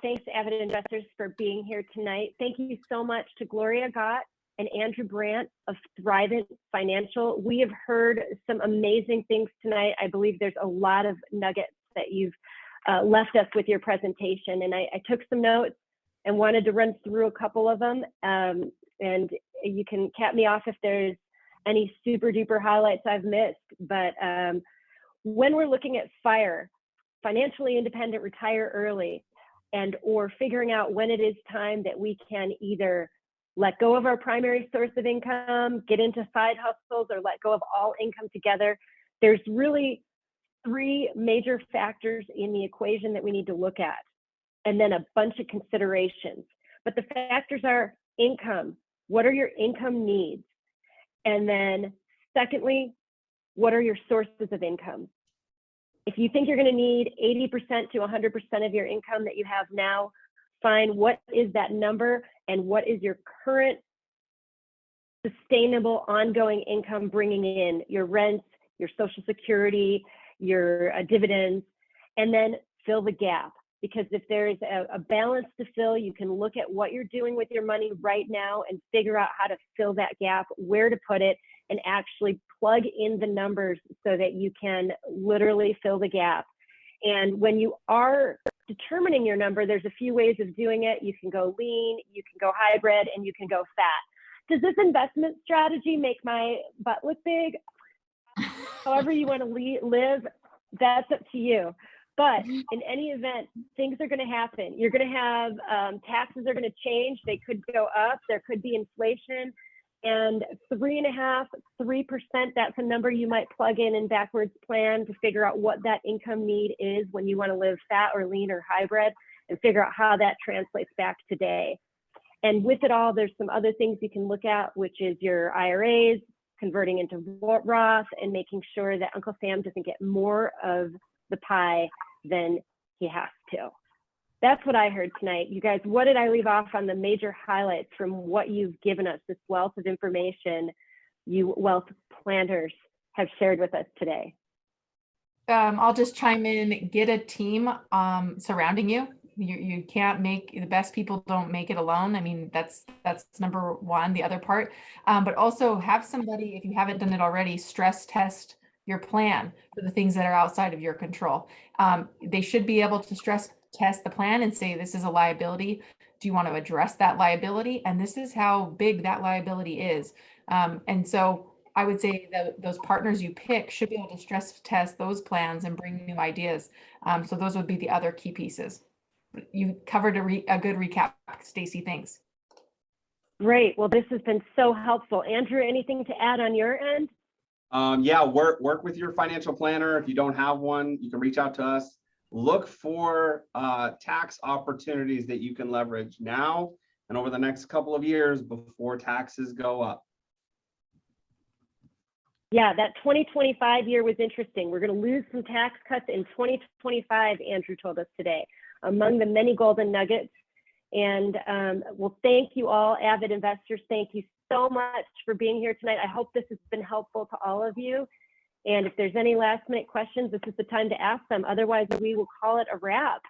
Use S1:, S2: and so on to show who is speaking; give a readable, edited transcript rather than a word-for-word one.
S1: thanks to AVID Investors for being here tonight. Thank you so much to Gloria Gott and Andrew Brandt of Thrivent Financial. We have heard some amazing things tonight. I believe there's a lot of nuggets that you've left us with your presentation, and I took some notes and wanted to run through a couple of them. And you can cap me off if there's any super duper highlights I've missed. But when we're looking at FIRE, financially independent, retire early, and or figuring out when it is time that we can either let go of our primary source of income, get into side hustles, or let go of all income together, there's really three major factors in the equation that we need to look at, and then a bunch of considerations. But the factors are income. What are your income needs? And then secondly, what are your sources of income? If you think you're going to need 80% to 100% of your income that you have now, find what is that number and what is your current sustainable ongoing income bringing in, your rents, your Social Security, your dividends, and then fill the gap. Because if there is a balance to fill, you can look at what you're doing with your money right now and figure out how to fill that gap, where to put it, and actually plug in the numbers so that you can literally fill the gap. And when you are determining your number, there's a few ways of doing it. You can go lean, you can go hybrid, and you can go fat. Does this investment strategy make my butt look big? However you want to live, that's up to you. But in any event, things are going to happen. You're going to have taxes are going to change. They could go up. There could be inflation. And 3.5%, 3%, that's a number you might plug in backwards plan to figure out what that income need is when you want to live fat or lean or hybrid, and figure out how that translates back today. And with it all, there's some other things you can look at, which is your IRAs, converting into Roth, and making sure that Uncle Sam doesn't get more of the pie than he has to. That's what I heard tonight. You guys, what did I leave off on the major highlights from what you've given us, this wealth of information you wealth planners have shared with us today?
S2: I'll just chime in, get a team surrounding you. You can't make, the best people don't make it alone. I mean, that's number one, the other part. But also have somebody, if you haven't done it already, stress test your plan for the things that are outside of your control. They should be able to stress test the plan and say, this is a liability. Do you want to address that liability? And this is how big that liability is. And so I would say that those partners you pick should be able to stress test those plans and bring new ideas. So those would be the other key pieces. You covered a good recap, Stacy. Thanks.
S1: Great. Well, this has been so helpful. Andrew, anything to add on your end?
S3: Yeah, work with your financial planner. If you don't have one, you can reach out to us. Look for tax opportunities that you can leverage now and over the next couple of years before taxes go up.
S1: Yeah, that 2025 year was interesting. We're going to lose some tax cuts in 2025, Andrew told us today, among the many golden nuggets. And well, thank you all, AVID investors. Thank you so much for being here tonight. I hope this has been helpful to all of you. And if there's any last minute questions, this is the time to ask them. Otherwise, we will call it a wrap.